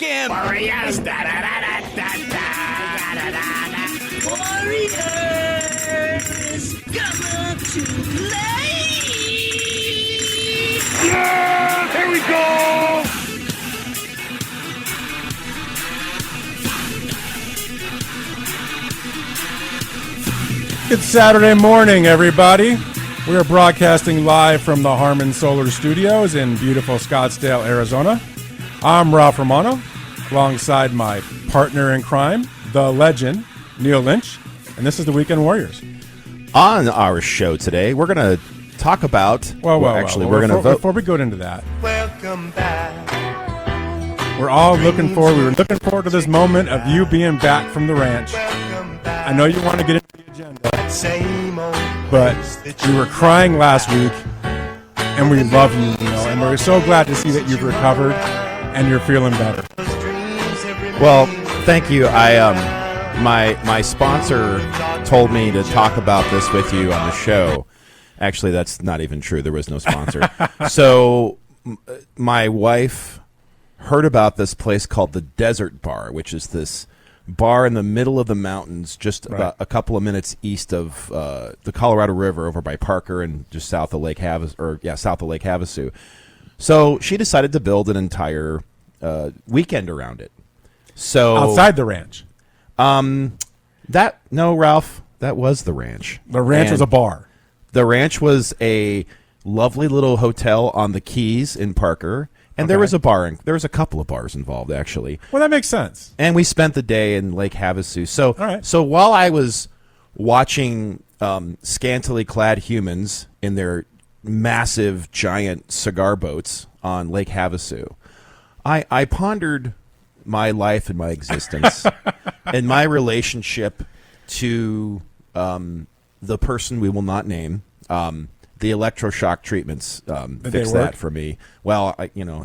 weekend. Warriors, Warriors, come on to play. Yeah, here we go. It's Saturday morning, everybody. We are broadcasting live from the Harmon Solar Studios in beautiful Scottsdale, Arizona. I'm Ralph Romano, alongside my partner in crime, the legend, Neil Lynch, and this is the Weekend Warriors. On our show today, we're going to talk about... We're going to vote. Before we go into that, Welcome back. we were looking forward to this moment of you being back from the ranch. I know you want to get into the agenda, Same old but we were crying last week, and we love you, Neil, and we're so glad to see that you've recovered and you're feeling better. Well, thank you. My sponsor told me to talk about this with you on the show. Actually, that's not even true. There was no sponsor. So my wife heard about this place called the Desert Bar, which is this bar in the middle of the mountains, just about a couple of minutes east of the Colorado River, over by Parker and just south of Lake Havasu. So she decided to build an entire weekend around it. So Outside the ranch. No, Ralph, that was the ranch. The ranch was a bar. The ranch was a lovely little hotel on the Keys in Parker. And there was a bar. There was a couple of bars involved, actually. Well, that makes sense. And we spent the day in Lake Havasu. So, all right. So while I was watching scantily clad humans in their massive, giant cigar boats on Lake Havasu, I pondered my life and my existence and my relationship to the person we will not name. The electroshock treatments fix that for me. Well,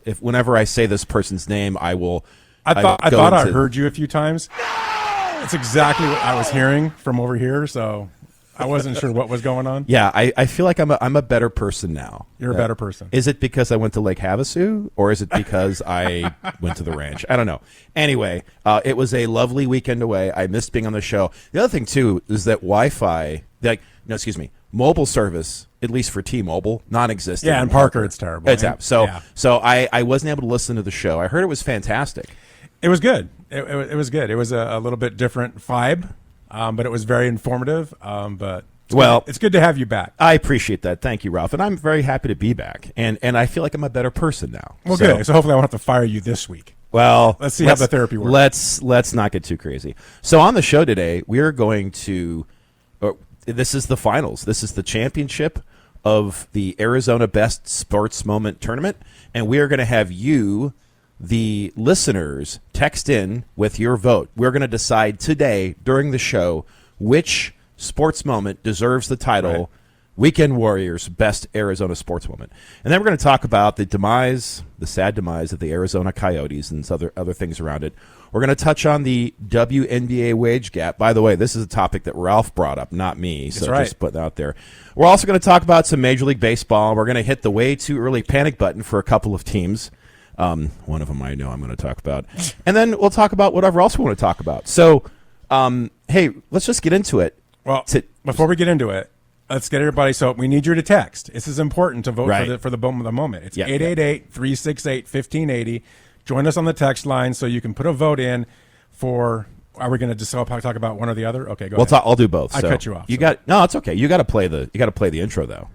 if whenever I say this person's name, I will. I thought I heard you a few times. That's exactly what I was hearing from over here. So I wasn't sure what was going on. Yeah, I feel like I'm a better person now. You're a better person. Is it because I went to Lake Havasu, or is it because I went to the ranch? I don't know. Anyway, it was a lovely weekend away. I missed being on the show. The other thing too is that Wi-Fi, mobile service, at least for T-Mobile, non-existent. Yeah, in Parker, it's terrible. It's out. So I wasn't able to listen to the show. I heard it was fantastic. It was good. It was good. It was a little bit different vibe, but it was very informative. But it's good to have you back. I appreciate that. Thank you, Ralph. And I'm very happy to be back. And I feel like I'm a better person now. Well, good. So hopefully I won't have to fire you this week. Well, let's see how the therapy works. Let's not get too crazy. So on the show today, we are going to. This is the finals. This is the championship of the Arizona Best Sports Moment Tournament, and we are going to have you, the listeners, text in with your vote. We're going to decide today during the show which sports moment deserves the title Weekend Warriors Best Arizona Sports Moment. And then we're going to talk about the sad demise of the Arizona Coyotes and other things around it. We're going to touch on the WNBA Wage Gap. By the way, this is a topic that Ralph brought up, not me, so just putting it out there. We're also going to talk about some Major League Baseball. We're going to hit the way too early panic button for a couple of teams. One of them I know I'm going to talk about. And then we'll talk about whatever else we want to talk about. So, hey, let's just get into it. Well, before we get into it, let's get everybody. So we need you to text. This is important to vote for the moment. It's 888-368-1580. Join us on the text line so you can put a vote in for. Are we going to just talk about one or the other? Okay, go ahead. I'll do both. I cut you off. No, it's okay. You got to play the intro though.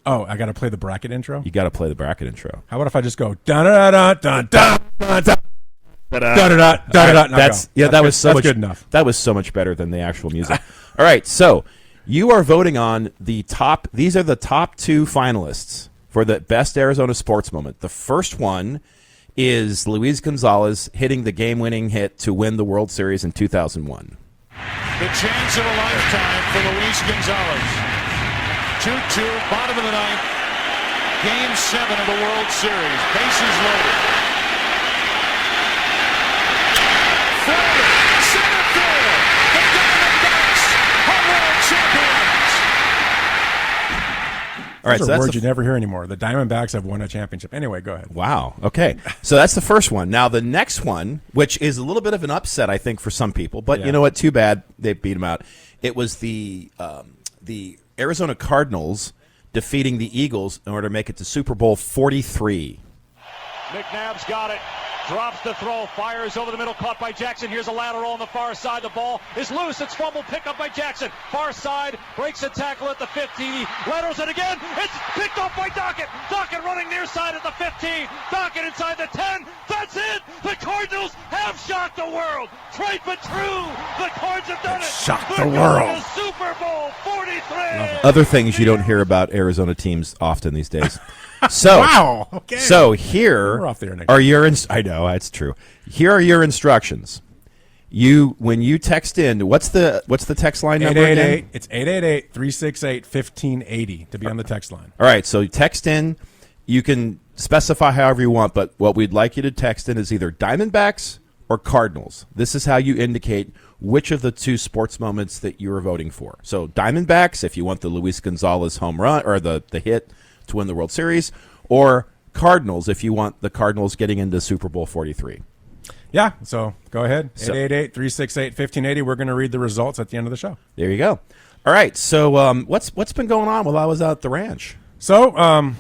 Oh, I got to play the bracket intro. You got to play the bracket intro. How about if I just go da da da da da da da da da? That was so much good enough. That was so much better than the actual music. All right, so you are voting on the top. These are the top two finalists for the best Arizona sports moment. The first one is Luis Gonzalez hitting the game-winning hit to win the World Series in 2001. The chance of a lifetime for Luis Gonzalez. 2-2, bottom of the ninth, Game 7 of the World Series. Bases loaded. Floater, center field. The Diamondbacks are world champions. All right, Those so are that's words you never hear anymore. The Diamondbacks have won a championship. Anyway, go ahead. Wow. Okay. So that's the first one. Now the next one, which is a little bit of an upset, I think, for some people, but you know what? Too bad they beat them out. It was the Arizona Cardinals defeating the Eagles in order to make it to Super Bowl 43. McNabb's got it. Drops the throw, fires over the middle, caught by Jackson. Here's a lateral on the far side. The ball is loose. It's fumbled, pick up by Jackson. Far side, breaks a tackle at the 15. Laterals it again. It's picked up by Dockett. Dockett running near side at the 15. Dockett inside the 10. That's it. The Cardinals have shocked the world. Trite but true. The Cards have done it. Shocked They're the world. going to Super Bowl 43. Other things you don't hear about Arizona teams often these days. So, Wow. Okay. So here We're off the air next are your I know it's true. Here are your instructions. When you text in, what's the text line number again? 888. It's 888-368-1580 to be on the text line. All right, so text in. You can specify however you want, but what we'd like you to text in is either Diamondbacks or Cardinals. This is how you indicate which of the two sports moments that you are voting for. So Diamondbacks if you want the Luis Gonzalez home run or the hit to win the World Series, or Cardinals if you want the Cardinals getting into Super Bowl 43. Yeah, so go ahead. 888-368-1580. We're going to read the results at the end of the show. There you go. All right, so what's been going on while I was out at the ranch? So,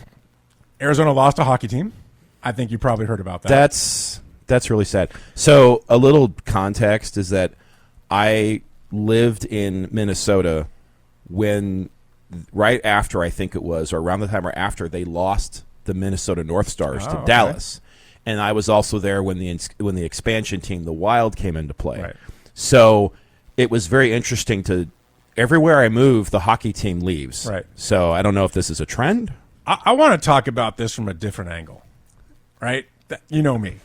Arizona lost a hockey team. I think you probably heard about that. That's really sad. So a little context is that I lived in Minnesota when right after, I think it was, or around the time or after, they lost the Minnesota North Stars to Dallas. And I was also there when the expansion team, the Wild, came into play. Right. So it was very interesting everywhere I move, the hockey team leaves. Right. So I don't know if this is a trend. I want to talk about this from a different angle, right? You know me,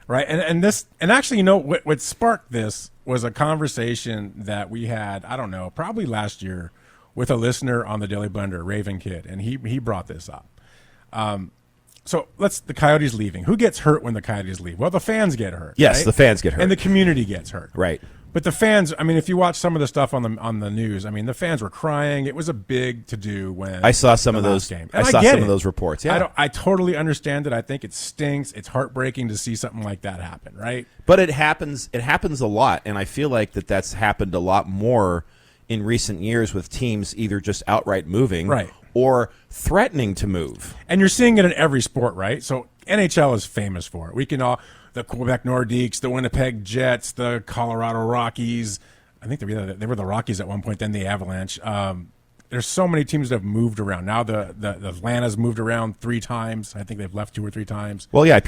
right? And actually, you know, what sparked this was a conversation that we had, I don't know, probably last year with a listener on the Daily Blender, Raven Kid, and he brought this up. So the Coyotes leaving. Who gets hurt when the Coyotes leave? Well, the fans get hurt. Yes, right? the fans get hurt. And the community gets hurt. Right. But the fans, I mean, if you watch some of the stuff on the news, I mean, the fans were crying. It was a big to-do when I saw some of those. game. I saw some of those reports. Yeah, I totally understand it. I think it stinks. It's heartbreaking to see something like that happen, right? But it happens. It happens a lot, and I feel like that's happened a lot more in recent years with teams either just outright moving, right, or threatening to move. And you're seeing it in every sport, right? So NHL is famous for it. We can all the Quebec Nordiques, the Winnipeg Jets, the Colorado Rockies. I think they were the Rockies at one point, then the Avalanche. There's so many teams that have moved around. Now the Atlanta's moved around 3 times. I think they've left 2 or 3 times. Well, yeah,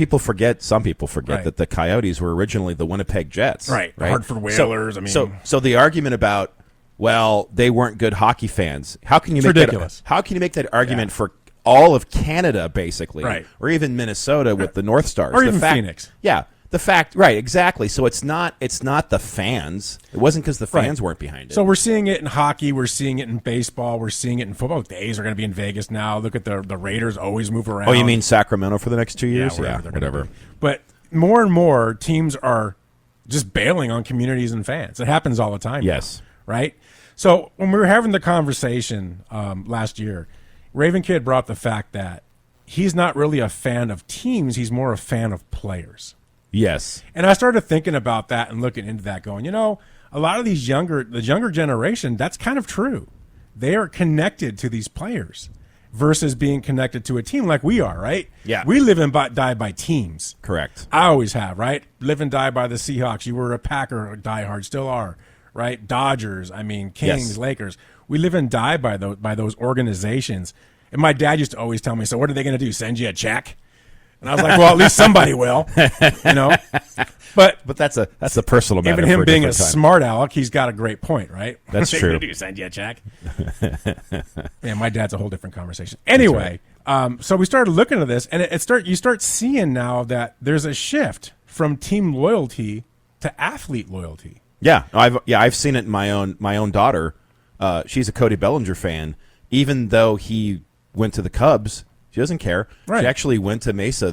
some people forget right, that the Coyotes were originally the Winnipeg Jets. Right. Hartford Whalers. So the argument about, well, they weren't good hockey fans. How can you make ridiculous. How can you make that argument for all of Canada, basically, right, or even Minnesota with the North Stars, or even Phoenix? Yeah, the fact, right, exactly. So it's not the fans. It wasn't because the fans weren't behind it. So we're seeing it in hockey. We're seeing it in baseball. We're seeing it in football. The A's are going to be in Vegas now. Look at the Raiders always move around. Oh, you mean Sacramento for the next 2 years? Yeah, whatever. But more and more teams are just bailing on communities and fans. It happens all the time. Yes. Now, right? So when we were having the conversation last year, Raven Kid brought up the fact that he's not really a fan of teams. He's more a fan of players. Yes. And I started thinking about that and looking into that going, you know, a lot of the younger generation, that's kind of true. They are connected to these players versus being connected to a team like we are, right? Yeah. We live and die by teams. Correct. I always have, right? Live and die by the Seahawks. You were a Packer diehard, still are, right? Dodgers, Kings, Yes. Lakers. We live and die by those organizations. And my dad used to always tell me, so what are they going to do, send you a check? And I was like, well, at least somebody will, you know. But that's a personal matter. Even him for a being a different time. smart aleck, he's got a great point, right? That's What are true. they gonna do, send you a check? Man, my dad's a whole different conversation. Anyway, so we started looking at this, and you start seeing now that there's a shift from team loyalty to athlete loyalty. Yeah, I've seen it in my own daughter. She's a Cody Bellinger fan. Even though he went to the Cubs, she doesn't care. Right. She actually went to Mesa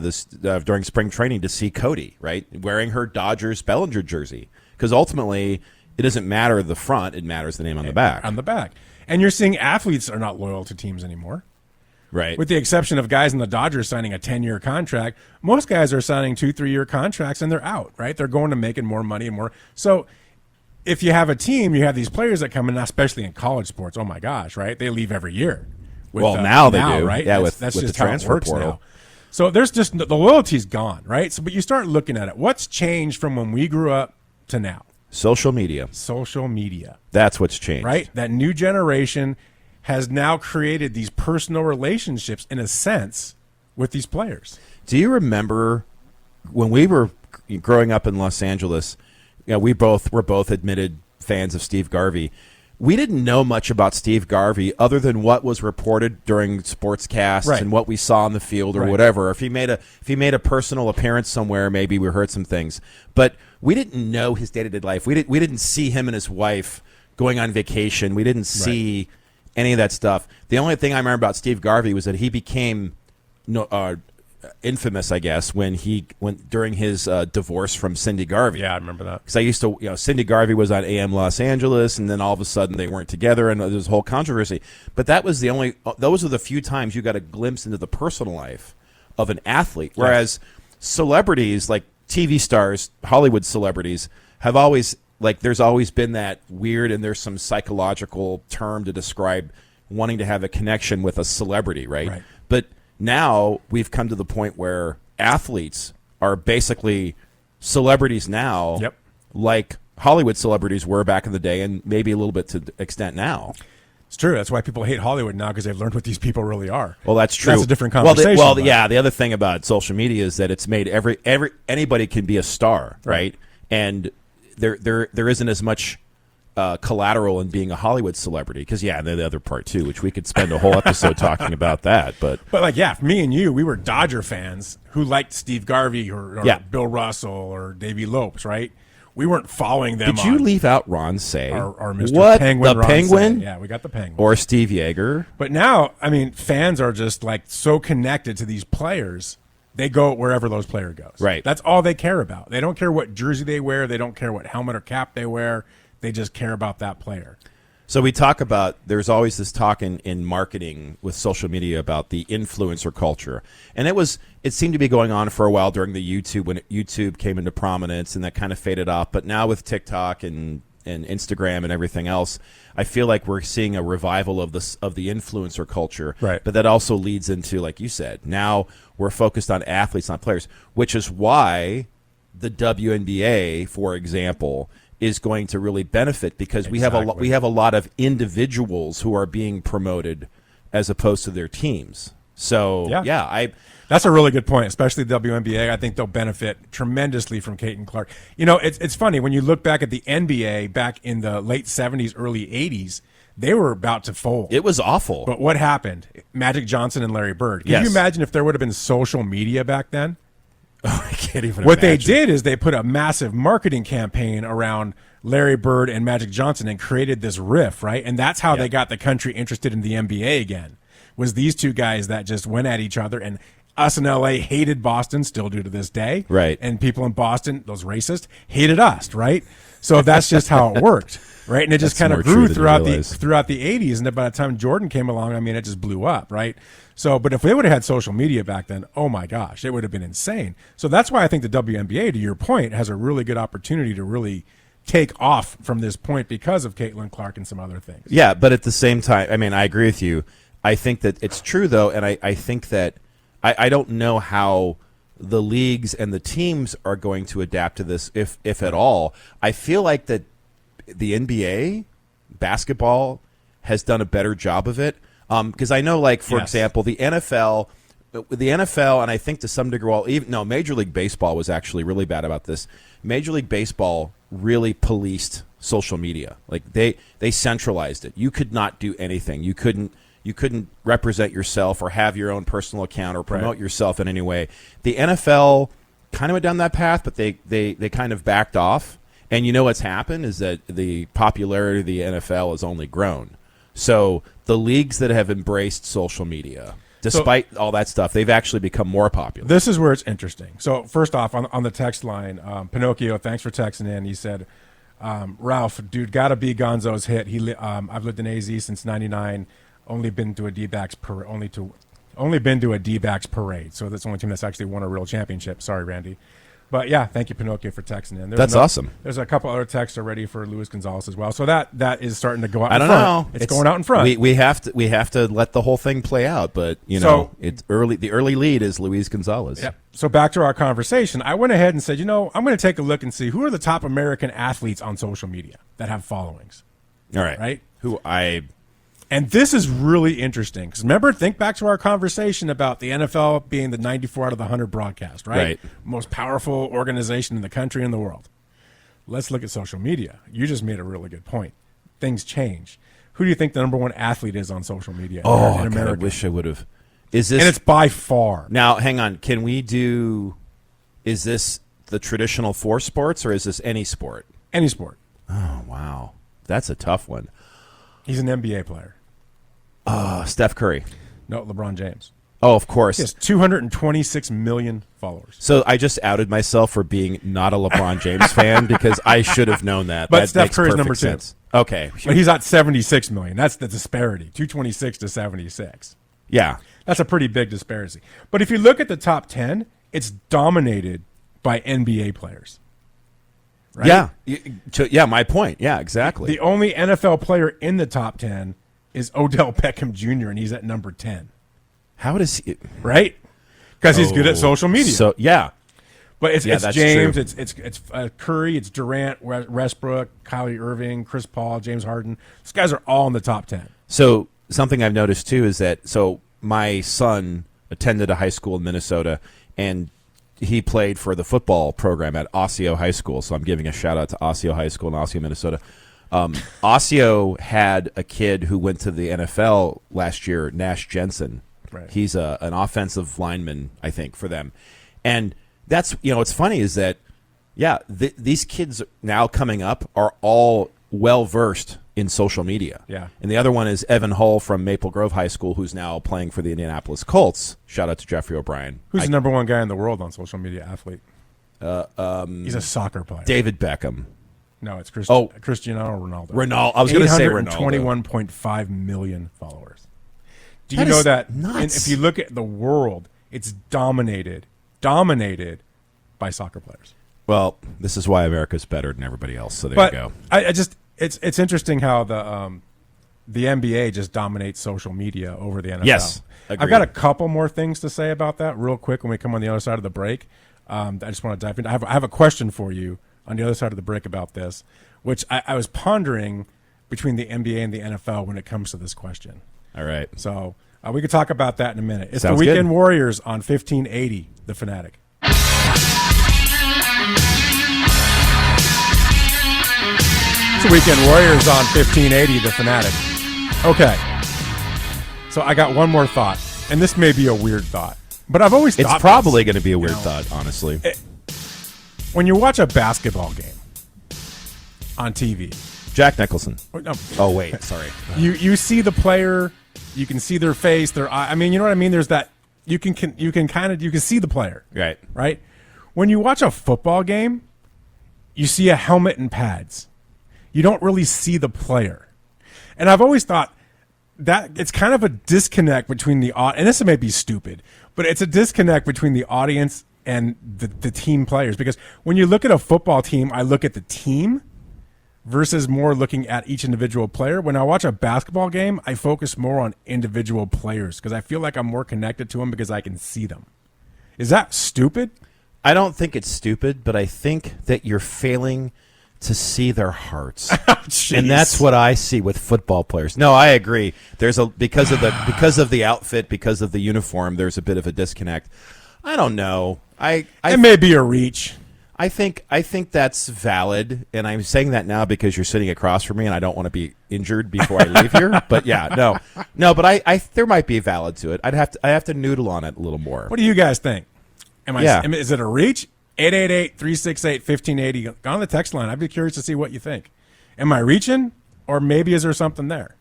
during spring training to see Cody, right, wearing her Dodgers Bellinger jersey. Because ultimately, it doesn't matter the front; it matters the name on the back. On the back, and you're seeing athletes are not loyal to teams anymore. Right. With the exception of guys in the Dodgers signing a 10-year contract, most guys are signing 2-3 year contracts and they're out, right? They're going to making more money and more. So if you have a team, you have these players that come in, especially in college sports. Oh my gosh, right? They leave every year. Now they do, right? Yeah, that's with just the how transfer it works portal. now. So there's just the loyalty's gone, right? So, but you start looking at it. What's changed from when we grew up to now? Social media. Social media. That's what's changed. Right? That new generation has now created these personal relationships, in a sense, with these players. Do you remember when we were growing up in Los Angeles? We were both admitted fans of Steve Garvey. We didn't know much about Steve Garvey other than what was reported during sportscasts Right. and what we saw on the field or Right. whatever. If he made a personal appearance somewhere, maybe we heard some things. But we didn't know his day-to-day life. We didn't see him and his wife going on vacation. We didn't see any of that stuff. The only thing I remember about Steve Garvey was that he became infamous, I guess, when during his divorce from Cindy Garvey. Yeah, I remember that. Because I used to, Cindy Garvey was on AM Los Angeles, and then all of a sudden they weren't together, and there was a whole controversy. But those are the few times you got a glimpse into the personal life of an athlete. Whereas celebrities, like TV stars, Hollywood celebrities, have always, there's always been that weird, and there's some psychological term to describe wanting to have a connection with a celebrity, right? But now we've come to the point where athletes are basically celebrities now, like Hollywood celebrities were back in the day, and maybe a little bit to the extent now. It's true. That's why people hate Hollywood now, because they've learned what these people really are. Well, that's true. That's a different conversation. The other thing about social media is that it's made anybody can be a star, right? And there isn't as much collateral in being a Hollywood celebrity, because the other part too, which we could spend a whole episode talking about that. But me and you, we were Dodger fans who liked Steve Garvey or Bill Russell or Davey Lopes, right? We weren't following them. Did you leave out Ron Say? Or Mr. What? Penguin? The Ron Penguin? Say. Yeah, we got the Penguin. Or Steve Yeager. But now, fans are just so connected to these players. They go wherever those player goes. Right. That's all they care about. They don't care what jersey they wear. They don't care what helmet or cap they wear. They just care about that player. So we talk about, there's always this talk in marketing with social media about the influencer culture. And it seemed to be going on for a while during the YouTube, when YouTube came into prominence, and that kind of faded off. But now with TikTok and Instagram and everything else, I feel like we're seeing a revival of the influencer culture. Right. But that also leads into, like you said, now we're focused on athletes, not players, which is why the WNBA, for example, is going to really benefit, because we have a lot of individuals who are being promoted as opposed to their teams. So that's a really good point, especially the WNBA. I think they'll benefit tremendously from Caitlin Clark. It's funny when you look back at the NBA back in the late 70s, early 80s. They were about to fold. It was awful. But what happened? Magic Johnson and Larry Bird. Can you imagine if there would have been social media back then? Oh, I can't even What imagine. they did is they put a massive marketing campaign around Larry Bird and Magic Johnson and created this riff, right? And that's how they got the country interested in the NBA again, was these two guys that just went at each other. And us in LA hated Boston, still do to this day. Right. And people in Boston, those racists, hated us, right? So that's just how it worked, right? And it just kind of grew throughout the 80s. And then by the time Jordan came along, it just blew up, right? So, but if they would have had social media back then, oh my gosh, it would have been insane. So that's why I think the WNBA, to your point, has a really good opportunity to really take off from this point because of Caitlin Clark and some other things. Yeah, but at the same time, I agree with you. I think that it's true, though, and I think that I don't know how the leagues and the teams are going to adapt to this, if at all. I feel like that the NBA basketball has done a better job of it. Because I know, for example, the NFL, and I think to some degree, Major League Baseball was actually really bad about this. Major League Baseball really policed social media. They centralized it. You could not do anything. You couldn't represent yourself or have your own personal account or promote yourself in any way. The NFL kind of went down that path, but they kind of backed off. And what's happened is that the popularity of the NFL has only grown. So the leagues that have embraced social media, despite all that stuff, they've actually become more popular. This is where it's interesting. So first off, on the text line, Pinocchio, thanks for texting in. He said, Ralph, dude, gotta be Gonzo's hit. I've lived in AZ since '99, only been to a D-backs only to Only been to a D-backs parade, so that's the only team that's actually won a real championship. Sorry, Randy. But yeah, thank you, Pinocchio, for texting in. That's awesome. There's a couple other texts already for Luis Gonzalez as well. So that is starting to go out. I don't know. It's going out in front. We have to let the whole thing play out. But it's early. The early lead is Luis Gonzalez. Yep. So back to our conversation, I went ahead and said, I'm going to take a look and see who are the top American athletes on social media that have followings. All right. Right. And this is really interesting because remember, think back to our conversation about the NFL being the 94 out of the 100 broadcast, right? Most powerful organization in the country and the world. Let's look at social media. You just made a really good point. Things change. Who do you think the number one athlete is on social media in America? God, I wish I would have. Is this? And it's by far. Now, hang on. Can we do? Is this the traditional four sports or is this any sport? Any sport. Oh wow, that's a tough one. He's an NBA player. Steph Curry. No, LeBron James. Oh, of course. He has 226 million followers. So I just outed myself for being not a LeBron James fan because I should have known that. But that Steph makes Curry's perfect number 2. sense. Okay. But he's at 76 million. That's the disparity. 226 to 76. Yeah. That's a pretty big disparity. But if you look at the top 10, it's dominated by NBA players. Right? Yeah, my point. Yeah, exactly. The only NFL player in the top 10 is Odell Beckham Jr., and he's at number 10. How does he? Right? Because he's good at social media. So yeah. But it's that's James, true. it's Curry, it's Durant, Westbrook, Kyrie Irving, Chris Paul, James Harden. These guys are all in the top 10. So something I've noticed too is that my son attended a high school in Minnesota, and he played for the football program at Osseo High School. So I'm giving a shout out to Osseo High School in Osseo, Minnesota. Osseo had a kid who went to the NFL last year, Nash Jensen. Right. He's an offensive lineman, I think, for them. And that's, what's funny is that, these kids now coming up are all well-versed in social media. Yeah. And the other one is Evan Hull from Maple Grove High School, who's now playing for the Indianapolis Colts. Shout out to Jeffrey O'Brien. Who's the number one guy in the world on social media athlete? He's a soccer player. David Beckham. No, it's Cristiano Ronaldo. I was going to say Ronaldo. 821.5 million followers. Do you That know is that? nuts. And if you look at the world, it's dominated by soccer players. Well, this is why America's better than everybody else. So there But you go. I just it's interesting how the NBA just dominates social media over the NFL. Yes, I've agreed. got a couple more things to say about that real quick when we come on the other side of the break. I just want to dive in. I have a question for you on the other side of the break about this, which I was pondering between the NBA and the NFL when it comes to this question. All right. So we could talk about that in a minute. It's Sounds the Weekend good. Warriors on 1580, The Fanatic. It's the Weekend Warriors on 1580, The Fanatic. Okay. So I got one more thought, and this may be a weird thought, but I've always thought It's probably this. going to be a weird thought, honestly. When you watch a basketball game on TV, Jack Nicholson. no, Oh, wait. Sorry. you see the player, you can see their face, their eye. I mean, you know what I mean? There's that you can see the player. Right. Right? When you watch a football game, you see a helmet and pads. You don't really see the player. And I've always thought that it's kind of a disconnect between the and this may be stupid, but it's a disconnect between the audience and the team players, because when you look at a football team, I look at the team versus more looking at each individual player. When I watch a basketball game, I focus more on individual players because I feel like I'm more connected to them because I can see them. Is that stupid? I don't think it's stupid, but I think that you're failing to see their hearts. And that's what I see with football players. No, I agree. There's because of the outfit, because of the uniform, there's a bit of a disconnect. I don't know. It may be a reach. I think that's valid, and I'm saying that now because you're sitting across from me, and I don't want to be injured before I leave here. But yeah, no. But I there might be valid to it. I have to noodle on it a little more. What do you guys think? Yeah. Is it a reach? 888-368-1580. Go on the text line. I'd be curious to see what you think. Am I reaching, or maybe is there something there?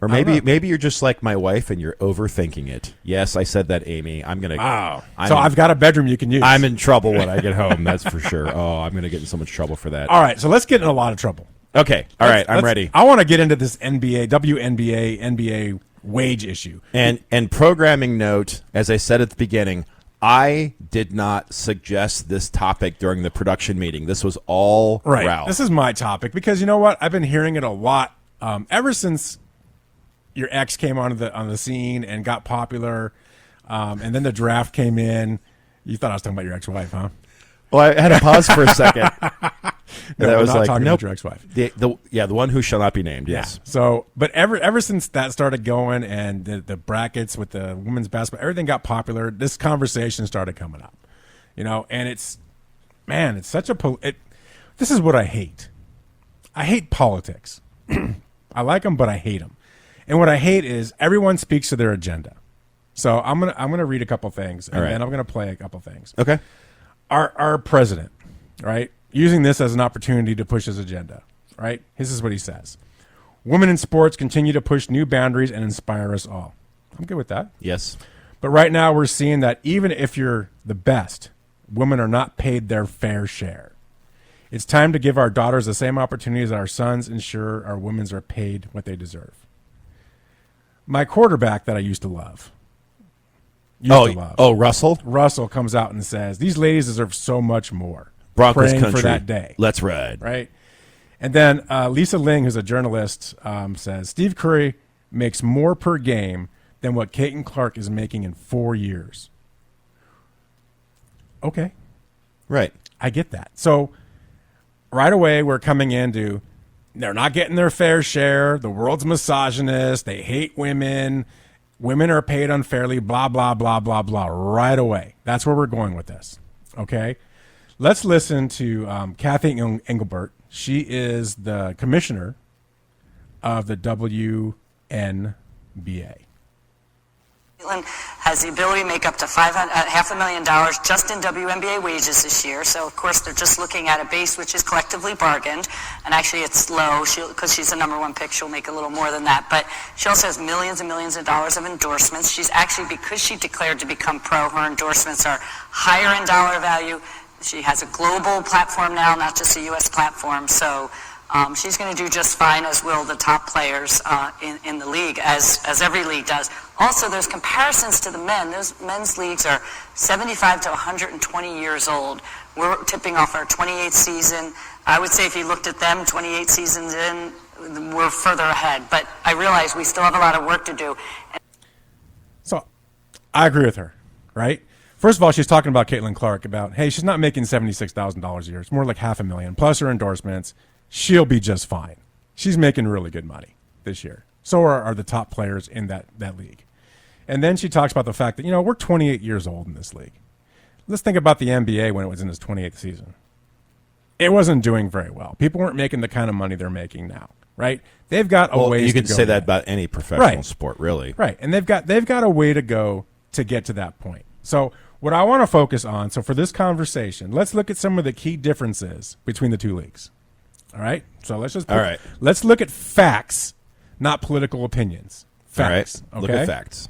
Or maybe you're just like my wife and you're overthinking it. Yes, I said that, Amy. Wow. I've got a bedroom you can use. I'm in trouble when I get home. That's for sure. Oh, I'm going to get in so much trouble for that. All right, so let's get in a lot of trouble. Okay. All right. I'm ready. I want to get into this WNBA wage issue. And programming note, as I said at the beginning, I did not suggest this topic during the production meeting. This was all Right. Ralph. This is my topic because you know what? I've been hearing it a lot ever since your ex came on the scene and got popular, and then the draft came in. You thought I was talking about your ex-wife, huh? Well, I had to pause for a second. No, I we're was not like, talking nope. about your ex-wife. The one who shall not be named. Yes. Yeah. So, but ever since that started going and the brackets with the women's basketball, everything got popular. This conversation started coming up, and it's such a. This is what I hate. I hate politics. I like them, but I hate them. And what I hate is everyone speaks to their agenda. So I'm gonna read a couple things, and then I'm gonna play a couple things. Okay. Our president, right, using this as an opportunity to push his agenda, right? This is what he says: "Women in sports continue to push new boundaries and inspire us all." I'm good with that. Yes. But right now we're seeing that even if you're the best, women are not paid their fair share. It's time to give our daughters the same opportunities that our sons, ensure our women are paid what they deserve. My quarterback that I used to love. Russell? Russell comes out and says, these ladies deserve so much more. Broncos Praying country. for that day. Let's ride. Right? And then Lisa Ling, who's a journalist, says, Steve Curry makes more per game than what Caitlin Clark is making in 4 years. Okay. Right. I get that. So right away, we're coming into they're not getting their fair share. The world's misogynist. They hate women. Women are paid unfairly, blah, blah, blah, blah, blah, right away. That's where we're going with this. Okay? Let's listen to Kathy Engelbert. She is the commissioner of the WNBA. Caitlin has the ability to make up to $500,000 just in WNBA wages this year. So, of course, they're just looking at a base which is collectively bargained. And actually, it's low. Because she's the number one pick, she'll make a little more than that. But she also has millions and millions of dollars of endorsements. She's actually, because she declared to become pro, her endorsements are higher in dollar value. She has a global platform now, not just a U.S. platform. So she's going to do just fine, as will the top players in the league, as every league does. Also, there's comparisons to the men. Those men's leagues are 75 to 120 years old. We're tipping off our 28th season. I would say if you looked at them 28 seasons in, we're further ahead. But I realize we still have a lot of work to do. So I agree with her, right? First of all, she's talking about Caitlin Clark about, hey, she's not making $76,000 a year. It's more like $500,000 plus her endorsements. She'll be just fine. She's making really good money this year. So are the top players in that league. And then she talks about the fact that, we're 28 years old in this league. Let's think about the NBA when it was in its 28th season. It wasn't doing very well. People weren't making the kind of money they're making now, right? They've got a ways to go. You can say that about any professional sport, really. Right. And they've got a way to go to get to that point. So what I want to focus on, so for this conversation, let's look at some of the key differences between the two leagues. All right? So let's look at facts, not political opinions. Facts. All right. Okay? Look at facts.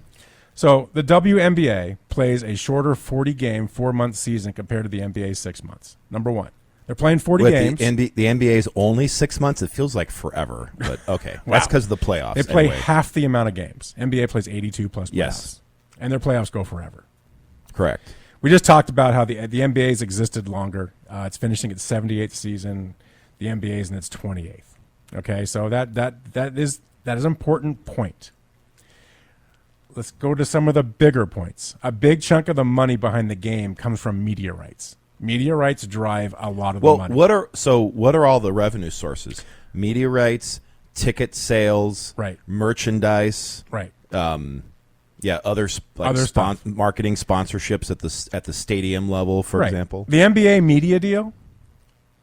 So the WNBA plays a shorter 40-game, 4-month season compared to the NBA's 6 months. Number one. They're playing 40 games. The NBA's only 6 months? It feels like forever. But okay. Wow. That's because of the playoffs. They play anyway. half the amount of games. NBA plays 82 plus playoffs. Yes. And their playoffs go forever. Correct. We just talked about how the NBA's existed longer. It's finishing its 78th season. The NBA's in its 28th. Okay, so that is an important point. Let's go to some of the bigger points. A big chunk of the money behind the game comes from media rights. Media rights drive a lot of the money. What are all the revenue sources? Media rights, ticket sales, right? Merchandise, right? Other stuff. Marketing sponsorships at the stadium level, for example. The NBA media deal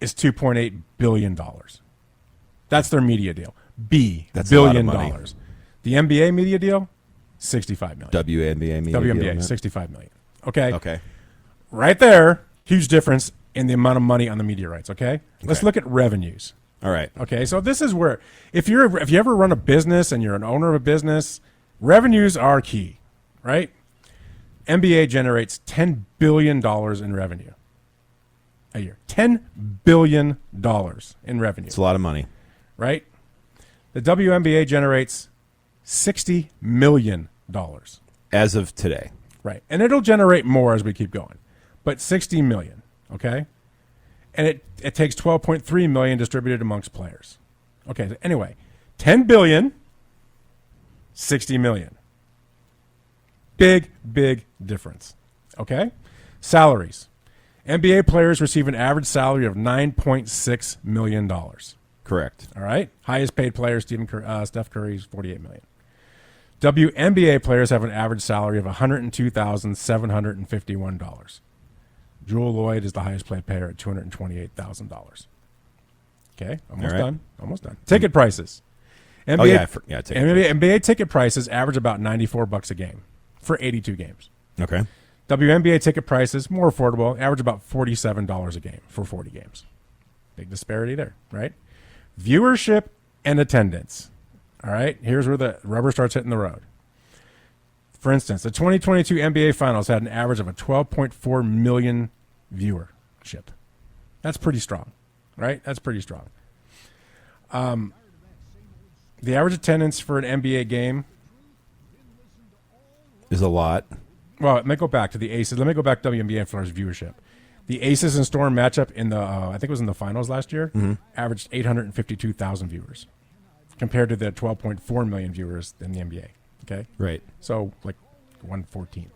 is $2.8 billion. That's their media deal. That's billion a lot of money. dollars. The NBA media deal, $65 million. WNBA media WNBA, deal, $65 million. Okay. Okay. Right there, huge difference in the amount of money on the media rights. Okay. Let's look at revenues. All right. Okay. So this is where, if you ever run a business and you're an owner of a business, revenues are key, right? NBA generates $10 billion in revenue a year. $10 billion in revenue. It's a lot of money. Right? The WNBA generates $60 million. As of today. Right. And it'll generate more as we keep going. But $60 million, okay? And it takes $12.3 million distributed amongst players. Okay, so anyway, $10 billion, $60 million. Big, big difference. Okay? Salaries. NBA players receive an average salary of $9.6 million. Correct. All right? Highest paid player, Steph Curry, is $48 million. WNBA players have an average salary of $102,751. Jewel Lloyd is the highest paid player at $228,000. Okay, almost right. done. Almost done. Ticket prices. NBA, NBA ticket prices average about $94 a game for 82 games. Okay. WNBA ticket prices, more affordable, average about $47 a game for 40 games. Big disparity there, right? Viewership and attendance. All right, here's where the rubber starts hitting the road. For instance, the 2022 NBA Finals had an average of a 12.4 million viewership. That's pretty strong, right? That's pretty strong. The average attendance for an NBA game is a lot. Well, let me go back to the Aces. Let me go back to WNBA as far as viewership. The Aces and Storm matchup in the, I think it was in the finals last year, averaged 852,000 viewers compared to the 12.4 million viewers in the NBA. Okay? Right. So, like 1/14th.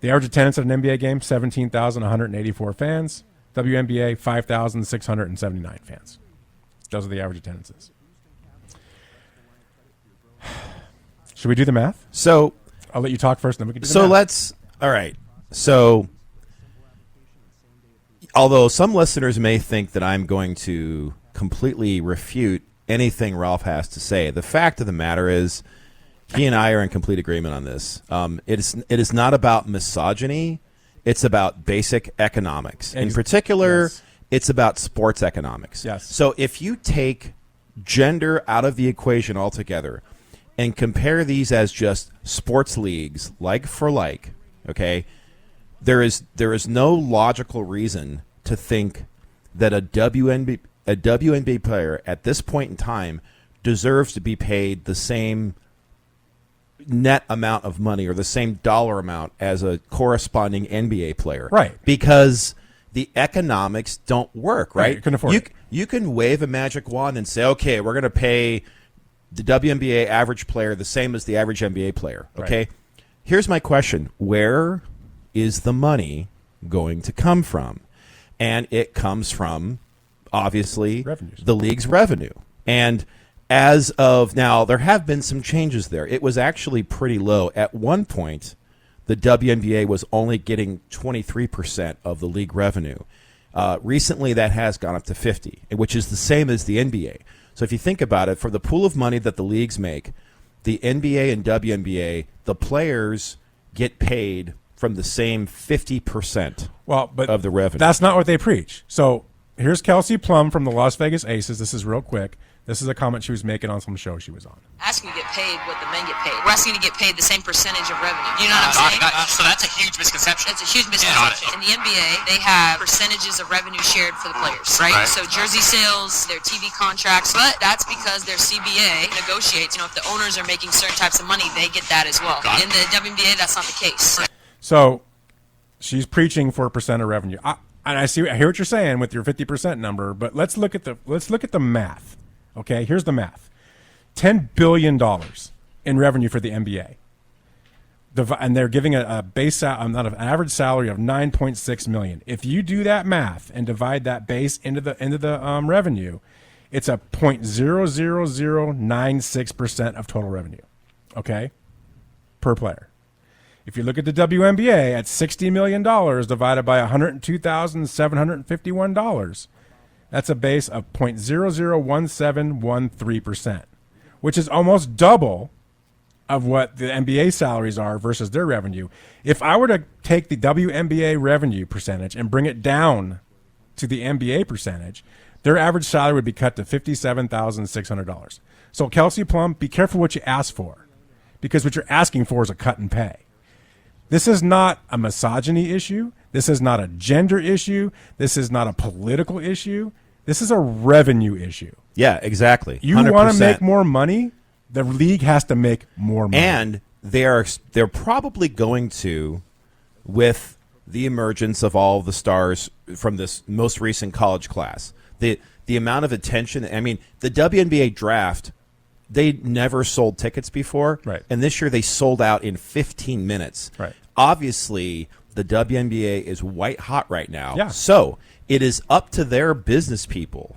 The average attendance at an NBA game, 17,184 fans. WNBA, 5,679 fans. Those are the average attendances. Should we do the math? So I'll let you talk first, then we can do the math. All right. So, although some listeners may think that I'm going to completely refute anything Ralph has to say, the fact of the matter is he and I are in complete agreement on this. It is not about misogyny. It's about basic economics. In particular, it's about sports economics. Yes. So if you take gender out of the equation altogether and compare these as just sports leagues, like for like, okay, there is no logical reason to think that a WNBA player at this point in time deserves to be paid the same net amount of money or the same dollar amount as a corresponding NBA player. Right. Because the economics don't work, right? You can afford it. You can wave a magic wand and say, okay, we're going to pay the WNBA average player the same as the average NBA player, okay? Right. Here's my question. Where is the money going to come from? And it comes from, obviously, revenues. The league's revenue. And as of now, there have been some changes there. It was actually pretty low. At one point, the WNBA was only getting 23% of the league revenue. Recently, that has gone up to 50%, which is the same as the NBA. So if you think about it, for the pool of money that the leagues make, the NBA and WNBA, the players get paid from the same 50% of the revenue. That's not what they preach. So here's Kelsey Plum from the Las Vegas Aces. This is real quick. This is a comment she was making on some show she was on. Asking to get paid what the men get paid. We're asking to get paid the same percentage of revenue. You know what I'm saying? So that's a huge misconception. It's a huge misconception. In the NBA, they have percentages of revenue shared for the players, right? So jersey sales, their TV contracts, but that's because their CBA negotiates. You know, if the owners are making certain types of money, they get that as well. In the WNBA, that's not the case. So she's preaching for a percent of revenue. I hear what you're saying with your 50% number, but let's look at the math. Okay, here's the math. $10 billion in revenue for the NBA. And they're giving an average salary of $9.6 million. If you do that math and divide that base into the revenue, it's a 0.00096% of total revenue. Okay? Per player. If you look at the WNBA at $60 million divided by $102,751, that's a base of 0.001713%, which is almost double of what the NBA salaries are versus their revenue. If I were to take the WNBA revenue percentage and bring it down to the NBA percentage, their average salary would be cut to $57,600. So Kelsey Plum, be careful what you ask for, because what you're asking for is a cut in pay. This is not a misogyny issue. This is not a gender issue. This is not a political issue. This is a revenue issue. Yeah, exactly. 100%. You want to make more money? The league has to make more money. And they're probably going to, with the emergence of all the stars from this most recent college class, the amount of attention. I mean, the WNBA draft, they never sold tickets before, right? And this year they sold out in 15 minutes, right? Obviously, the WNBA is white hot right now. Yeah. So it is up to their business people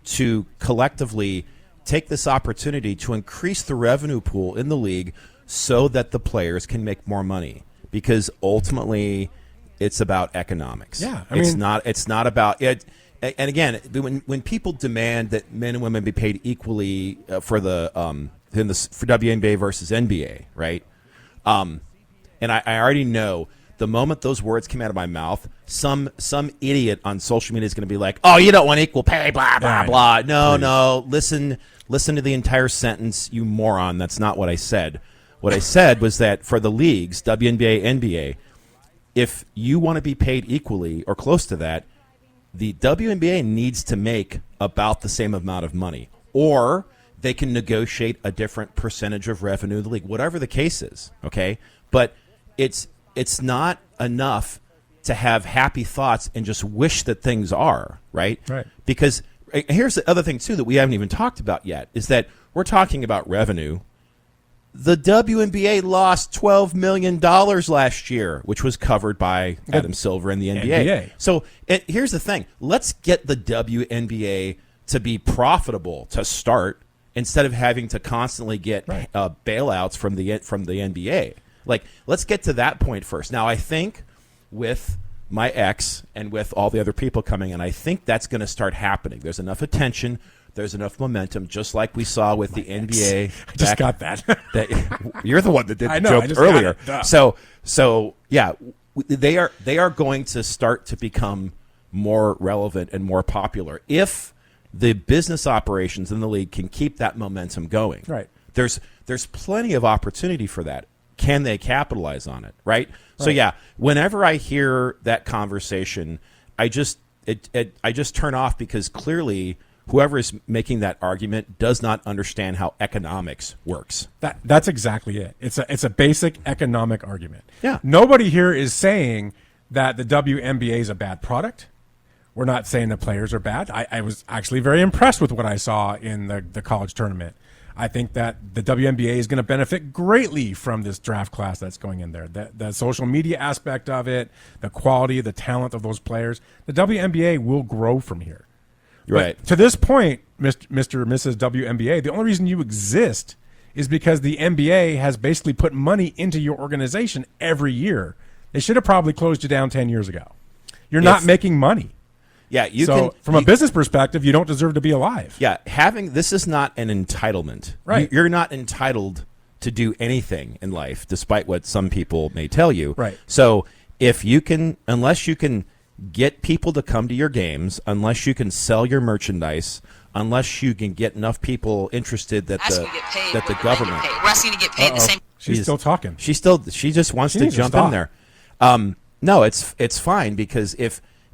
to collectively take this opportunity to increase the revenue pool in the league so that the players can make more money, because ultimately it's about economics. Yeah, it's not about it. And again, when people demand that men and women be paid equally for for WNBA versus NBA, right? And I already know the moment those words came out of my mouth, some idiot on social media is going to be like, "Oh, you don't want equal pay, blah blah blah." No, listen to the entire sentence, you moron. That's not what I said. What I said was that for the leagues, WNBA, NBA, if you want to be paid equally or close to that, the WNBA needs to make about the same amount of money, or they can negotiate a different percentage of revenue in the league, whatever the case is. Okay, but it's not enough to have happy thoughts and just wish that things are right. Right. Because here's the other thing too that we haven't even talked about yet is that we're talking about revenue. The WNBA lost $12 million last year, which was covered by Adam Silver and the NBA. So here's the thing. Let's get the WNBA to be profitable to start instead of having to constantly get bailouts from the NBA. Like, let's get to that point first. Now, I think with my ex and with all the other people coming in, I think that's going to start happening. There's enough attention. There's enough momentum, just like we saw with the NBA. I just got that. You're the one that did the I joke just earlier. So yeah, they are going to start to become more relevant and more popular if the business operations in the league can keep that momentum going. Right. There's plenty of opportunity for that. Can they capitalize on it? Right. So yeah, whenever I hear that conversation, I just turn off, because clearly whoever is making that argument does not understand how economics works. That's exactly it. It's a basic economic argument. Yeah. Nobody here is saying that the WNBA is a bad product. We're not saying the players are bad. I was actually very impressed with what I saw in the college tournament. I think that the WNBA is going to benefit greatly from this draft class that's going in there. The social media aspect of it, the quality, the talent of those players. The WNBA will grow from here. Right. But to this point, Mr. and Mrs. WNBA, the only reason you exist is because the NBA has basically put money into your organization every year. They should have probably closed you down 10 years ago. You're not making money. Yeah, from a business perspective, you don't deserve to be alive. Yeah, this is not an entitlement. Right. You're not entitled to do anything in life, despite what some people may tell you. Right. So unless you can get people to come to your games, unless you can sell your merchandise, unless you can get enough people interested that the government. We're asking to get paid the same. She's still talking. She just wants to jump in there. No, it's fine, because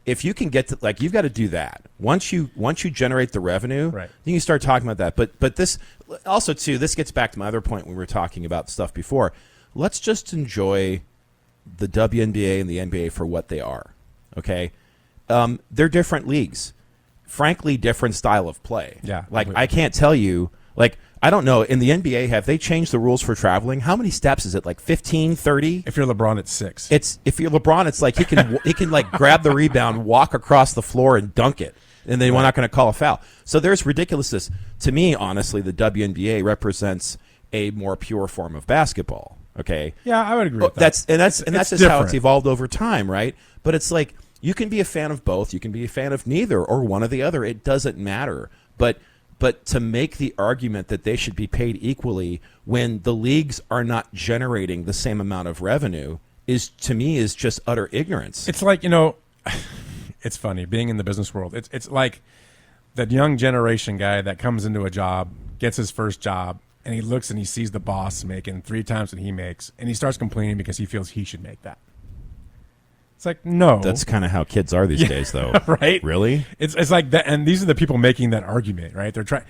if you can get to, like, you've got to do that. Once you generate the revenue, right, then you start talking about that. But this also too, this gets back to my other point when we were talking about stuff before. Let's just enjoy the WNBA and the NBA for what they are. Okay, they're different leagues, frankly, different style of play. Yeah, like completely. I can't tell you. Like, I don't know. In the NBA, have they changed the rules for traveling? How many steps is it? Like 15, 30? If you're LeBron, it's 6. If you're LeBron, it's like he can like grab the rebound, walk across the floor, and dunk it, and then we're not going to call a foul. So there's ridiculousness. To me, honestly, the WNBA represents a more pure form of basketball. Okay. Yeah, I would agree with that. That's just different. how it's evolved over time, right? But it's like you can be a fan of both. You can be a fan of neither or one or the other. It doesn't matter. But to make the argument that they should be paid equally when the leagues are not generating the same amount of revenue is just utter ignorance. It's like, it's funny being in the business world. It's like that young generation guy that comes into a job, gets his first job, and he looks and he sees the boss making 3 times what he makes, and he starts complaining because he feels he should make that. It's like, no. That's kind of how kids are these days, though. Right? Really? It's like that, and these are the people making that argument, right? They're trying.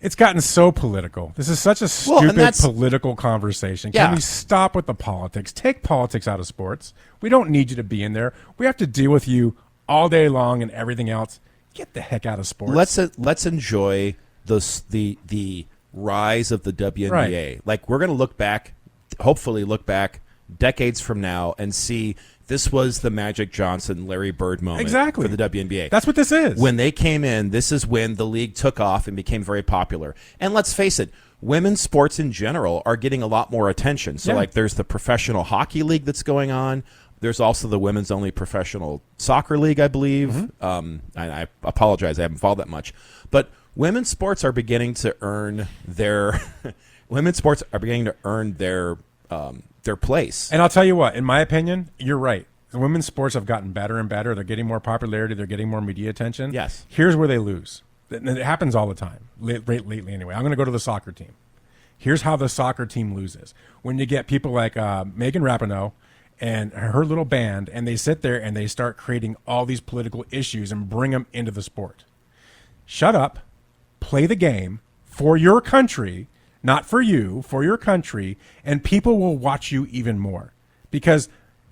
It's gotten so political. This is such a and stupid that's- political conversation. Yeah. Can we stop with the politics? Take politics out of sports. We don't need you to be in there. We have to deal with you all day long and everything else. Get the heck out of sports. Let's enjoy the rise of the WNBA. Right. Like, we're going to look back, hopefully look back decades from now and see this was the Magic Johnson, Larry Bird moment Exactly. for the WNBA. That's what this is. When they came in, this is when the league took off and became very popular. And let's face it, women's sports in general are getting a lot more attention. So, Yeah. like, there's the professional hockey league that's going on. There's also the women's only professional soccer league, I believe. Mm-hmm. I apologize, I haven't followed that much. But women's sports are beginning to earn their their place. And I'll tell you what, in my opinion, you're right. The women's sports have gotten better and better. They're getting more popularity. They're getting more media attention. Yes. Here's where they lose. And it happens all the time, lately anyway. I'm going to go to the soccer team. Here's how the soccer team loses. When you get people like Megan Rapinoe and her little band, and they sit there and they start creating all these political issues and bring them into the sport. Shut up, play the game for your country, not for you, for your country, and people will watch you even more because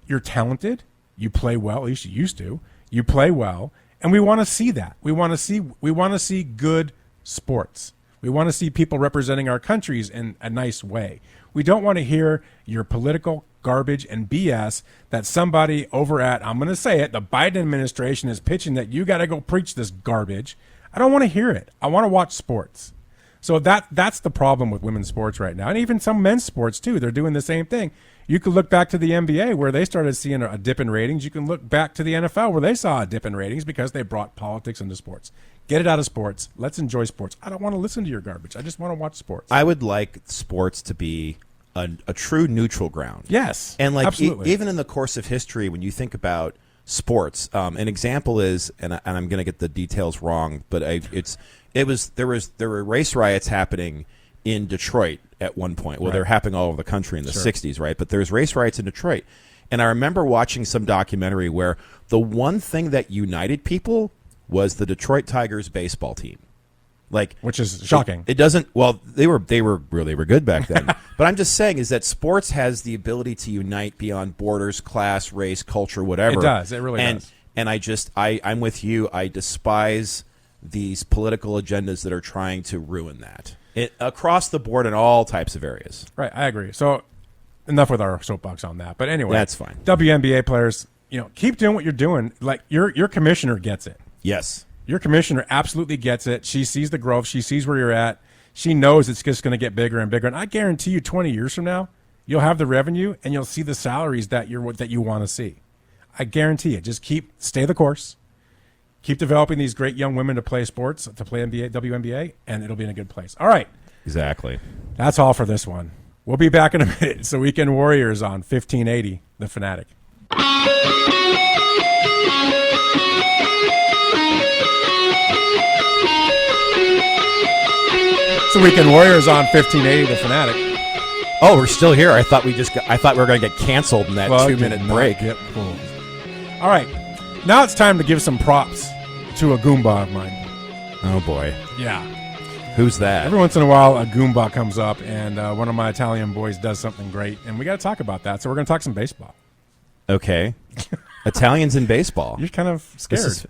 you're talented, you play well, at least you used to, you play well, and we want to see that. We want to see good sports. We want to see people representing our countries in a nice way. We don't want to hear your political garbage and BS that somebody over at, I'm going to say it, the Biden administration is pitching that you got to go preach this garbage. I don't want to hear it. I want to watch sports. So that's the problem with women's sports right now. And even some men's sports, too. They're doing the same thing. You could look back to the NBA where they started seeing a dip in ratings. You can look back to the NFL where they saw a dip in ratings because they brought politics into sports. Get it out of sports. Let's enjoy sports. I don't want to listen to your garbage. I just want to watch sports. I would like sports to be a true neutral ground. Yes, And like absolutely. even in the course of history, when you think about sports, an example is, and I'm going to get the details wrong, but there were race riots happening in Detroit at one point. Well, Right. they're happening all over the country in the 60s, right? But there's race riots in Detroit. And I remember watching some documentary where the one thing that united people was the Detroit Tigers baseball team. Like, Which is shocking. It doesn't. Well, they were good back then. But I'm just saying is that sports has the ability to unite beyond borders, class, race, culture, whatever. It does. It really does. And I'm with you. I despise these political agendas that are trying to ruin that across the board in all types of areas. Right, I agree. So enough with our soapbox on that. But anyway, That's fine. WNBA players, keep doing what you're doing. Like your commissioner gets it. Yes. Your commissioner absolutely gets it. She sees the growth. She sees where you're at. She knows it's just going to get bigger and bigger. And I guarantee you 20 years from now, you'll have the revenue and you'll see the salaries that you want to see. I guarantee it. Just stay the course. Keep developing these great young women to play sports, to play WNBA, and it'll be in a good place. All right. Exactly. That's all for this one. We'll be back in a minute. So Weekend Warriors on 1580, The Fanatic. So Weekend Warriors on 1580, The Fanatic. Oh, we're still here. I thought we were going to get canceled in that 2-minute break. Get pulled. All right. Now it's time to give some props to a Goomba of mine. Oh boy. Yeah. Who's that? Every once in a while, a Goomba comes up, and one of my Italian boys does something great, and we got to talk about that. So we're going to talk some baseball. Okay. Italians in baseball. You're kind of scared.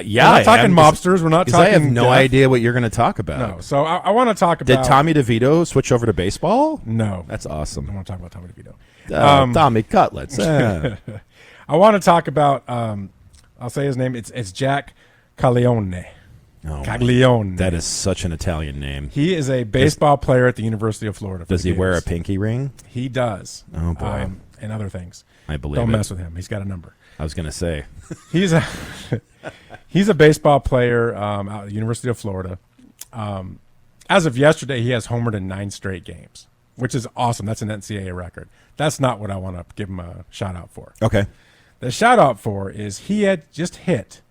Yeah, We're not talking mobsters. We're not because talking. I have no death. idea what you're going to talk about. No. So I want to talk about. Did Tommy DeVito switch over to baseball? No. That's I awesome. don't want to talk about Tommy DeVito. Tommy Cutlets. I want to talk about. I'll say his name. It's Jack Caglione. Oh, Caglione. that is such an Italian name. He is a baseball player at the University of Florida. Does he wear a pinky ring? He does. Oh, boy. And other things. I believe Don't it. mess with him. He's got a number. I was going to say. He's a baseball player out at the University of Florida. As of yesterday, he has homered in 9 straight games, which is awesome. That's an NCAA record. That's not what I want to give him a shout out for. Okay. The shout out for is he had just hit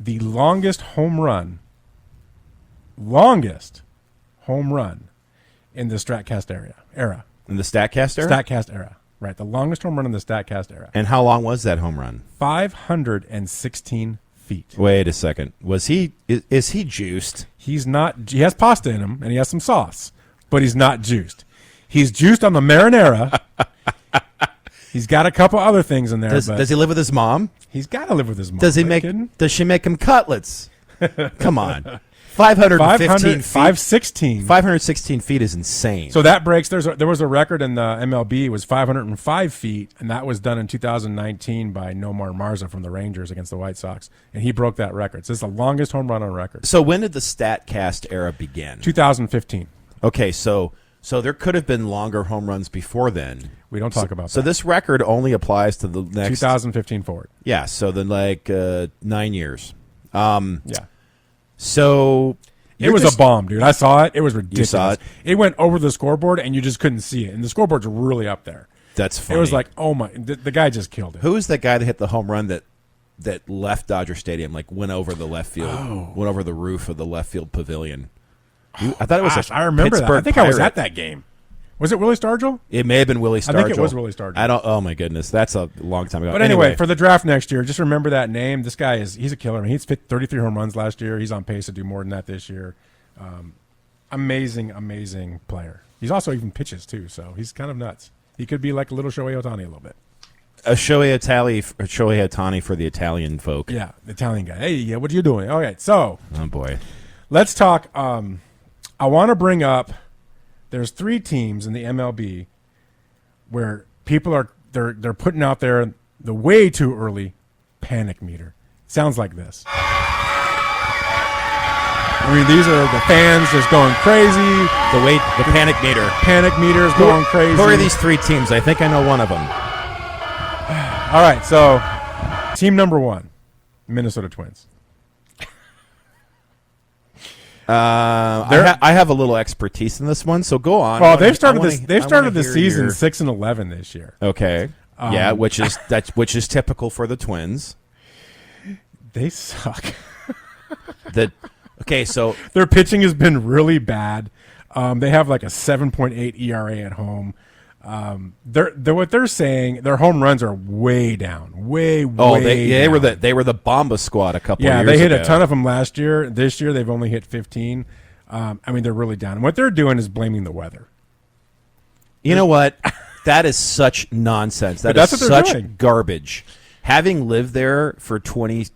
the longest home run in the StatCast era. In the StatCast era? StatCast era. Right. The longest home run in the StatCast era. And how long was that home run? 516 feet. Wait a second. Was he? Is he juiced? He's not. He has pasta in him, and he has some sauce, but he's not juiced. He's juiced on the marinara. He's got a couple other things in there. Does he live with his mom? He's got to live with his mom. Does he Are you kidding? Does she make him cutlets? Come on. 515 feet. 516. 516 feet is insane. So that breaks. There was a record in the MLB. It was 505 feet, and that was done in 2019 by Nomar Marza from the Rangers against the White Sox, and he broke that record. So it's the longest home run on record. So when did the StatCast era begin? 2015. Okay, so there could have been longer home runs before then. We don't talk about that. So this record only applies to the next 2015 forward. Yeah, so then 9 years. Yeah. So It was a bomb, dude. I saw it. It was ridiculous. You saw it? It went over the scoreboard, and you just couldn't see it. And the scoreboard's really up there. That's funny. It was like, oh my, the guy just killed it. Who was that guy that hit the home run that left Dodger Stadium, like went over the left field, went over the roof of the left field pavilion? I thought it was I remember Pittsburgh that. I think Pirate. I was at that game. Was it Willie Stargell? It may have been Willie Stargell. I think it was Willie Stargell. I don't. Oh my goodness, that's a long time ago. But anyway, for the draft next year, just remember that name. This guy he's a killer. I mean, he's 33 home runs last year. He's on pace to do more than that this year. Amazing player. He's also even pitches too, so he's kind of nuts. He could be like a little Shohei Ohtani a little bit. A Shohei Ohtani for the Italian folk. Yeah, the Italian guy. Hey, yeah, what are you doing? All right, so Oh boy. let's talk. I want to bring up. There's 3 teams in the MLB where people are they're putting out there the way too early panic meter. Sounds like this. I mean, these are the fans just going crazy. The panic meter. Panic meter is going crazy. Who are these 3 teams? I think I know one of them. All right, so team number 1, Minnesota Twins. I have a little expertise in this one, so go on. Well, they've started the season 6-11 this year. Okay. Yeah, which is typical for the Twins. They suck. So Their pitching has been really bad. They have like a 7.8 ERA at home. What they're saying, their home runs are way down, way down. They were the Bomba squad a couple. Yeah, years they hit ago. a ton of them last year. This year they've only hit 15. I mean, they're really down. And what they're doing is blaming the weather. You know what? That is such nonsense. That's is what they're such doing. garbage. Having lived there for 28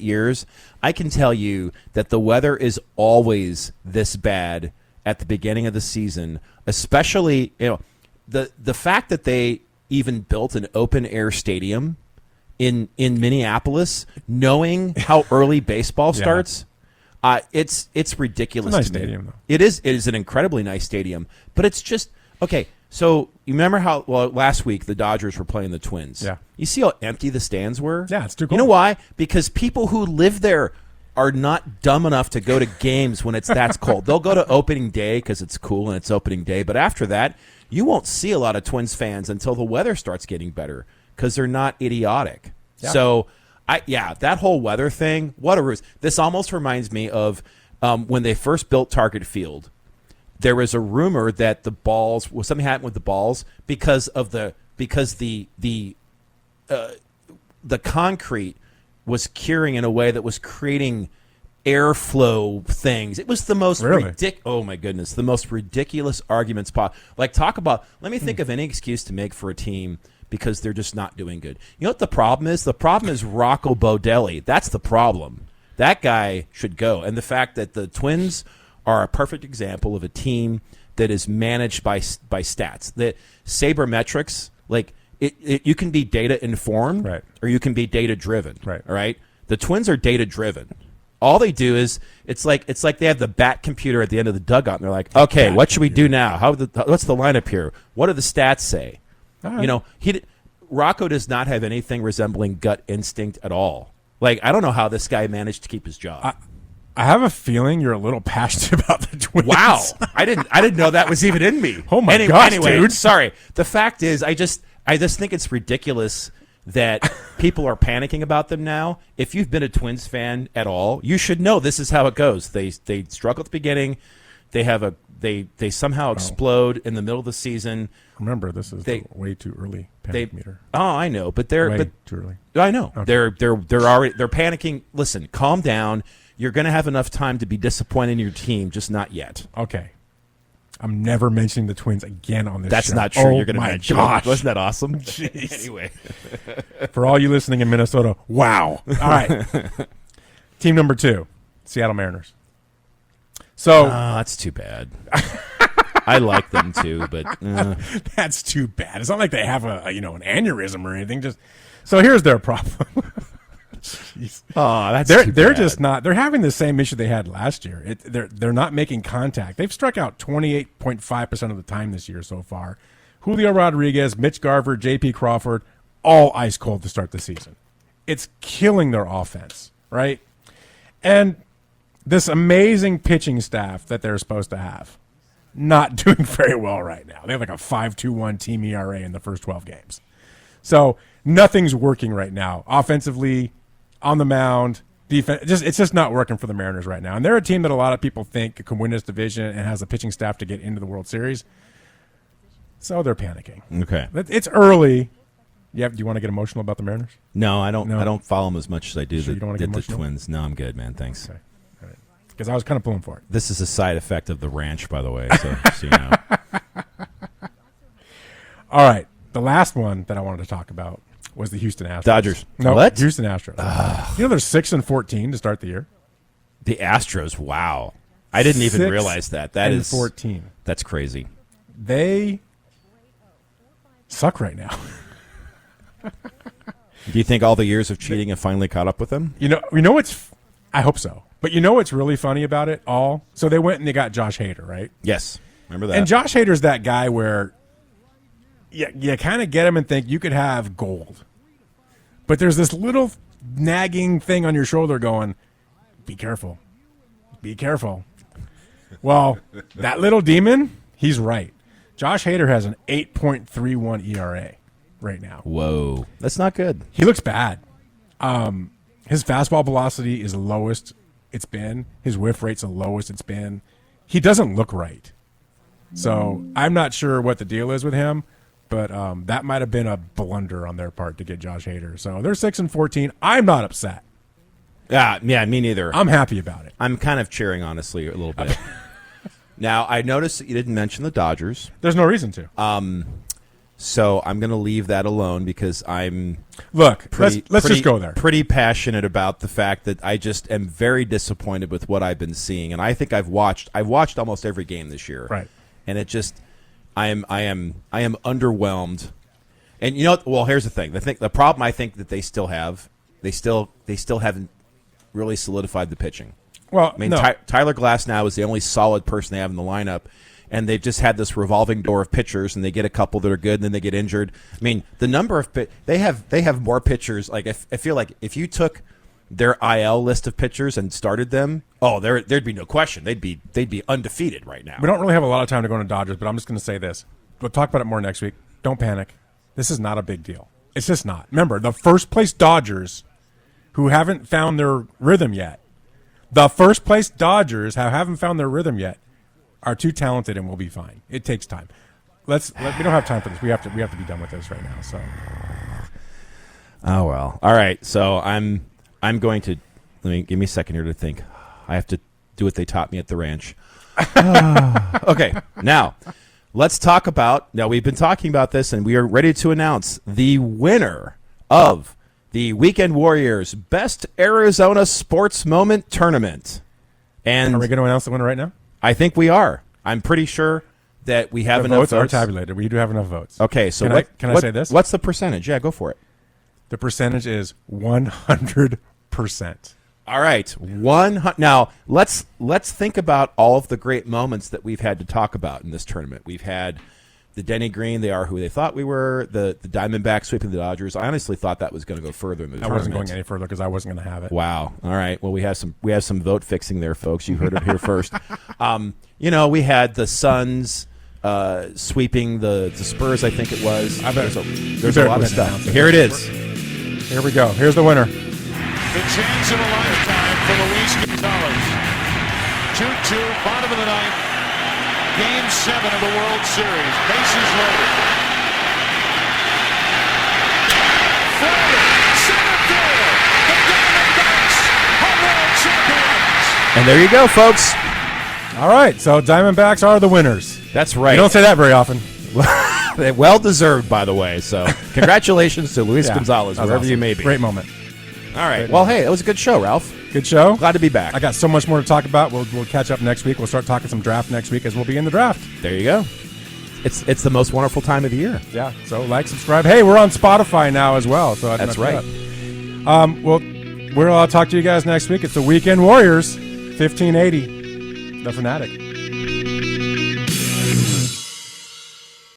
years, I can tell you that the weather is always this bad at the beginning of the season, especially, the fact that they even built an open air stadium in Minneapolis, knowing how early baseball starts. It's ridiculous. It's a nice to me. stadium, though. It is an incredibly nice stadium, but it's just okay. So you remember how last week the Dodgers were playing the Twins? Yeah. You see how empty the stands were? Yeah, it's too cold. You know why? Because people who live there are not dumb enough to go to games when it's that cold. They'll go to opening day because it's cool and it's opening day, but after that, you won't see a lot of Twins fans until the weather starts getting better because they're not idiotic. Yeah. So, that whole weather thing, what a ruse. This almost reminds me of when they first built Target Field. There was a rumor that something happened with the balls because the concrete was curing in a way that was creating airflow things. It was the most oh my goodness, the most ridiculous arguments let me think of any excuse to make for a team because they're just not doing good. You know what the problem is? The problem is Rocco Bodelli. That's the problem. That guy should go. And the fact that the Twins are a perfect example of a team that is managed by stats. That sabermetrics, you can be data informed, right, or you can be data driven, right. All right. The Twins are data driven. All they do is it's like they have the bat computer at the end of the dugout, and they're like, okay, what should we do now? What's the lineup here? What do the stats say? Right. Rocco does not have anything resembling gut instinct at all. I don't know how this guy managed to keep his job. I have a feeling you're a little passionate about the Twins. Wow, I didn't know that was even in me. Oh my gosh, anyway, dude! Sorry. The fact is, I just think it's ridiculous that people are panicking about them now. If you've been a Twins fan at all, you should know this is how it goes. They struggle at the beginning, they somehow explode in the middle of the season. Remember, this is way too early panic meter. Oh, I know, but Way too early. I know. Okay. They're panicking. Listen, calm down. You're going to have enough time to be disappointed in your team, just not yet. Okay. I'm never mentioning the Twins again on this That's show. not true. Oh, You're going to mention gosh. it. Wasn't that awesome? Jeez. Anyway. For all you listening in Minnesota, wow. All right. Team number 2, Seattle Mariners. So that's too bad. I like them too, but that's too bad. It's not like they have an aneurysm or anything. Just so here's their problem. Jeez. Oh, that's they're just not. They're having the same issue they had last year. They're not making contact. They've struck out 28.5% of the time this year so far. Julio Rodriguez, Mitch Garver, J.P. Crawford, all ice cold to start the season. It's killing their offense, right? And this amazing pitching staff that they're supposed to have, not doing very well right now. They have like a 5.21 team ERA in the first 12 games. So nothing's working right now. Offensively, on the mound, defense, it's just not working for the Mariners right now. And they're a team that a lot of people think can win this division and has a pitching staff to get into the World Series. So they're panicking. Okay. It's early. Do you want to get emotional about the Mariners? No, I don't. No. I don't follow them as much as I do Sure you don't wanna get the emotional? Twins. No, I'm good, man. Thanks. Okay. All right. Because I was kind of pulling for it. This is a side effect of the ranch, by the way. So you know. All right. The last one that I wanted to talk about was the Houston Astros. Dodgers. No, What? Houston Astros. They're 6-14 to start the year. The Astros. Wow, I didn't even 6 realize that. and 14. That's crazy. They suck right now. Do you think all the years of cheating have finally caught up with them? You know what's. I hope so. But you know what's really funny about it all? So they went and they got Josh Hader, right? Yes, remember that. And Josh Hader's that guy where you kind of get him and think you could have gold. But there's this little nagging thing on your shoulder going, be careful. Be careful. Well, that little demon, he's right. Josh Hader has an 8.31 ERA right now. Whoa, that's not good. He looks bad. His fastball velocity is the lowest it's been. His whiff rate's the lowest it's been. He doesn't look right. So I'm not sure what the deal is with him, but that might have been a blunder on their part to get Josh Hader. So they're 6-14. I'm not upset. Yeah, me neither. I'm happy about it. I'm kind of cheering, honestly, a little bit. Now, I noticed that you didn't mention the Dodgers. There's no reason to. So I'm going to leave that alone because I'm let's just go there. Pretty passionate about the fact that I just am very disappointed with what I've been seeing, and I think I've watched almost every game this year, Right? And it just I am underwhelmed. And well, here's the thing. The problem I think that they still have, they still haven't really solidified the pitching. Well, I mean, no. Tyler Glasnow is the only solid person they have in the lineup. And they've just had this revolving door of pitchers, and they get a couple that are good, and then they get injured. I mean, the number of they have more pitchers. Like I feel like if you took their IL list of pitchers and started them, there'd be no question. They'd be undefeated right now. We don't really have a lot of time to go into Dodgers, but I'm just going to say this. We'll talk about it more next week. Don't panic. This is not a big deal. It's just not. Remember, the first place Dodgers, who haven't found their rhythm yet, are too talented and we'll be fine. It takes time. We don't have time for this. We have to be done with this right now. So. Oh well. All right. So I'm going to give me a second here to think. I have to do what they taught me at the ranch. Okay. Now, let's talk about. Now we've been talking about this, and we are ready to announce the winner of the Weekend Warriors Best Arizona Sports Moment Tournament. And are we going to announce the winner right now? I think we are. I'm pretty sure that we have enough votes. Are tabulated. We do have enough votes. Okay, so can I say this? What's the percentage? Yeah, go for it. The percentage is 100%. All right, now let's think about all of the great moments that we've had to talk about in this tournament. We've had the Denny Green, they are who they thought we were. The Diamondbacks sweeping the Dodgers. I honestly thought that was going to go further in the tournament. I wasn't going any further because I wasn't going to have it. Wow. All right. Well, we have some vote fixing there, folks. You heard it here first. We had the Suns sweeping the Spurs. I think it was. I bet there's a lot of stuff. Here it is. Here we go. Here's the winner. The chance of a lifetime for Luis Gonzalez. 2-2, bottom of the ninth. Game 7 of the World Series. Bases loaded. Flying, center field. The Diamondbacks are world champions. And there you go, folks. All right, so Diamondbacks are the winners. That's right. You don't say that very often. Well deserved, by the way. So congratulations to Luis Yeah, Gonzalez, that was wherever you awesome. may be. Great moment. All right. Well, hey, it was a good show, Ralph. Good show. Glad to be back. I got so much more to talk about. We'll catch up next week. We'll start talking some draft next week as we'll be in the draft. There you go. It's the most wonderful time of the year. Yeah, so like, subscribe. Hey, we're on Spotify now as well. So That's right. We'll talk to you guys next week. It's the Weekend Warriors, 1580, The Fanatic.